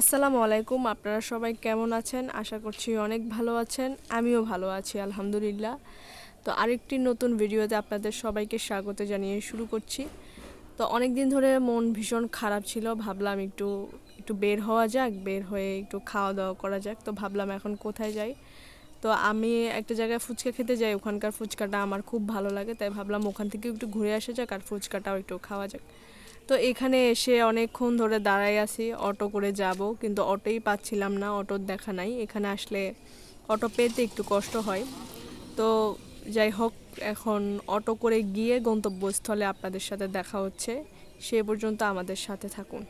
আসসালামু আলাইকুম। আপনারা সবাই কেমন আছেন? আশা করছি অনেক ভালো আছেন। আমিও ভালো আছি আলহামদুলিল্লাহ। তো আরেকটি নতুন ভিডিওতে আপনাদের সবাইকে স্বাগত জানিয়ে শুরু করছি। তো অনেক দিন ধরে মন ভীষণ খারাপ ছিল, ভাবলাম একটু একটু বের হওয়া যাক, বের হয়ে একটু খাওয়া দাওয়া করা যাক। তো ভাবলাম এখন কোথায় যাই। তো আমি একটা জায়গায় ফুচকা খেতে যাই, ওখানকার ফুচকাটা আমার খুব ভালো লাগে, তাই ভাবলাম ওখান থেকে একটু ঘুরে আসা যাক আর ফুচকাটাও একটু খাওয়া যাক। তো এখানে এসে অনেকক্ষণ ধরে দাঁড়াই আছি অটো করে যাব, কিন্তু অটোই পাচ্ছিলাম না, অটোর দেখা নাই। এখানে আসলে অটো পেতে একটু কষ্ট হয়। তো যাই হোক, এখন অটো করে গিয়ে গন্তব্যস্থলে আপনাদের সাথে দেখা হচ্ছে। সে পর্যন্ত আমাদের সাথে থাকুন।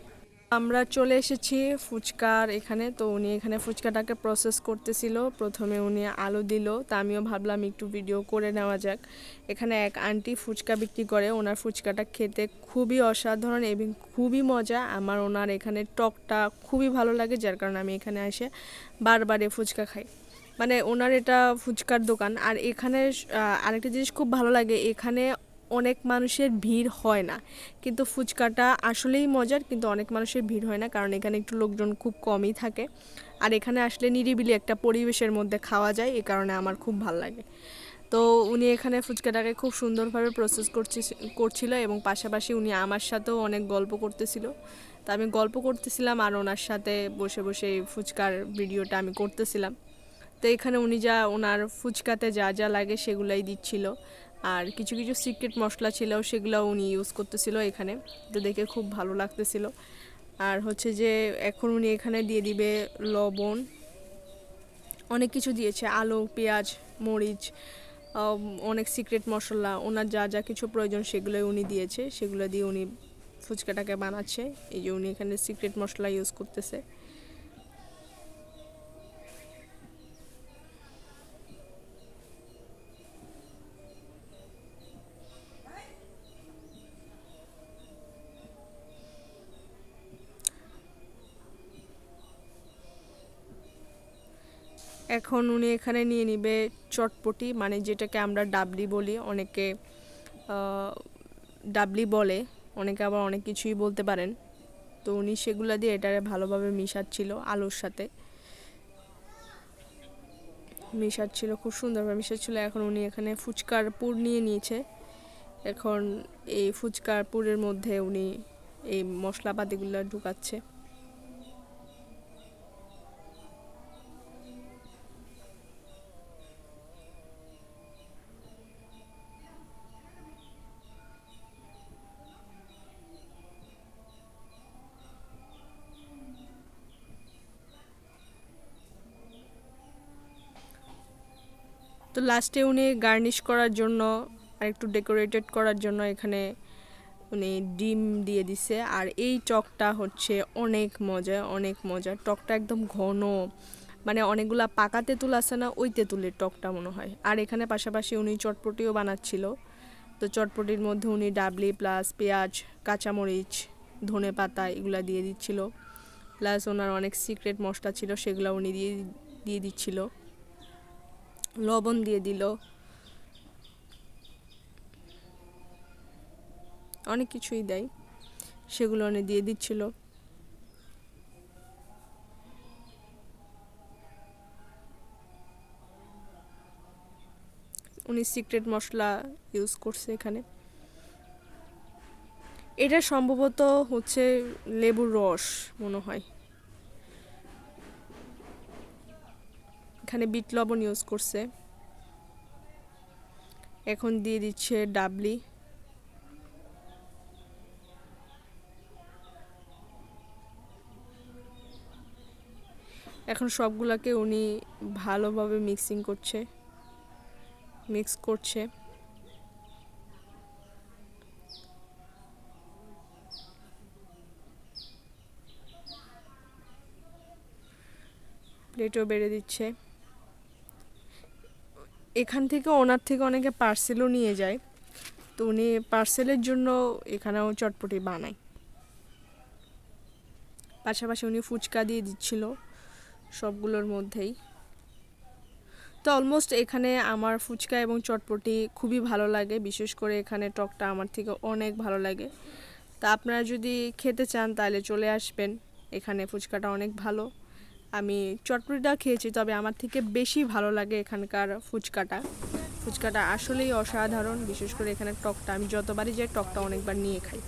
আমরা চলে এসেছি ফুচকার এখানে। তো উনি এখানে ফুচকাটাকে প্রসেস করতেছিল। প্রথমে উনি আলু দিল, তা আমিও ভাবলাম একটু ভিডিও করে নেওয়া যাক। এখানে এক আন্টি ফুচকা বিক্রি করে, ওনার ফুচকাটা খেতে খুবই অসাধারণ এবং খুবই মজা। আমার ওনার এখানে টকটা খুবই ভালো লাগে, যার কারণে আমি এখানে এসে বারবারে ফুচকা খাই। মানে ওনার এটা ফুচকার দোকান। আর এখানে আরেকটা জিনিস খুব ভালো লাগে, এখানে অনেক মানুষের ভিড় হয় না, কিন্তু ফুচকাটা আসলেই মজার, কিন্তু অনেক মানুষের ভিড় হয় না কারণ এখানে একটু লোকজন খুব কমই থাকে। আর এখানে আসলে নিরিবিলি একটা পরিবেশের মধ্যে খাওয়া যায়, এই কারণে আমার খুব ভালো লাগে। তো উনি এখানে ফুচকাটাকে খুব সুন্দরভাবে প্রসেস করছিল এবং পাশাপাশি উনি আমার সাথেও অনেক গল্প করতেছিল। তো আমি গল্প করতেছিলাম আর ওনার সাথে বসে বসে ফুচকার ভিডিওটা আমি করতেছিলাম। তো এখানে উনি যা ওনার ফুচকাতে যা যা লাগে সেগুলাই দিচ্ছিল, আর কিছু কিছু সিক্রেট মশলা ছিল সেগুলো উনি ইউজ করতেছিল এখানে। তো দেখে খুব ভালো লাগতেছিল। আর হচ্ছে যে এখন উনি এখানে দিয়ে দিবে লবণ, অনেক কিছু দিয়েছে, আলু, পেঁয়াজ, মরিচ, অনেক সিক্রেট মশলা, ওনার যা যা কিছু প্রয়োজন সেগুলোই উনি দিয়েছে, সেগুলো দিয়ে উনি ফুচকাটাকে বানাচ্ছে। এই যে উনি এখানে সিক্রেট মশলা ইউজ করতেছে। এখন উনি এখানে নিয়ে নিবে চটপটি, মানে যেটাকে আমরা ডাবলি বলি, অনেকে ডাবলি বলে, অনেকে আবার অনেক কিছুই বলতে পারেন। তো উনি সেগুলো দিয়ে এটারে ভালোভাবে মিশাচ্ছিল, আলুর সাথে মিশাচ্ছিল, খুব সুন্দরভাবে মিশাচ্ছিল। এখন উনি এখানে ফুচকার পুর নিয়ে নিয়েছে। এখন এই ফুচকার পুরের মধ্যে উনি এই মশলাপাতিগুলো ঢুকাচ্ছে। তো লাস্টে উনি গার্নিশ করার জন্য আর একটু ডেকোরেটেড করার জন্য এখানে উনি ডিম দিয়ে দিছে। আর এই টকটা হচ্ছে অনেক মজা, অনেক মজা। টকটা একদম ঘন, মানে অনেকগুলা পাকা তেঁতুল আছে না, ওই তেঁতুলের টকটা মনে হয়। আর এখানে পাশাপাশি উনি চটপটিও বানাচ্ছিল। তো চটপটির মধ্যে উনি ডাবলি প্লাস পেঁয়াজ, কাঁচামরিচ, ধনে পাতা এগুলা দিয়ে দিচ্ছিল। প্লাস ওনার অনেক সিক্রেট মশলা ছিল, সেগুলো উনি দিয়ে দিয়ে দিচ্ছিল, লবণ দিয়ে দিল, অনেক কিছুই দেয়, সেগুলো উনি দিয়ে দিচ্ছিল। উনি সিক্রেট মশলা ইউজ করছে এখানে। এটা সম্ভবত হচ্ছে লেবুর রস মনে হয়। এখানে বিট লবণ ইউজ করছে। এখন দিয়ে দিচ্ছে ডাবলি। এখন সবগুলাকে উনি ভালোভাবে মিক্স করছে। প্লেটও বেড়ে দিচ্ছে। এখান থেকে ওনার থেকে অনেকে পার্সেলও নিয়ে যায়। তো উনি পার্সেলের জন্য এখানেও চটপটি বানায়। পাশাপাশি উনি ফুচকা দিয়ে দিচ্ছিল সবগুলোর মধ্যেই। তো অলমোস্ট এখানে আমার ফুচকা এবং চটপটি খুবই ভালো লাগে, বিশেষ করে এখানে টকটা আমার থেকে অনেক ভালো লাগে। তা আপনারা যদি খেতে চান তাহলে চলে আসবেন। এখানে ফুচকাটা অনেক ভালো। আমি চটপটিটা খেয়েছি, তবে আমার থেকে বেশি ভালো লাগে এখানকার ফুচকাটা। ফুচকাটা আসলেই অসাধারণ, বিশেষ করে এখানে টকটা, আমি যতবারই যাই টকটা অনেকবার নিয়ে খাই।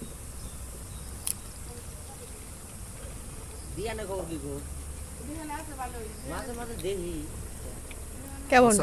কেমন?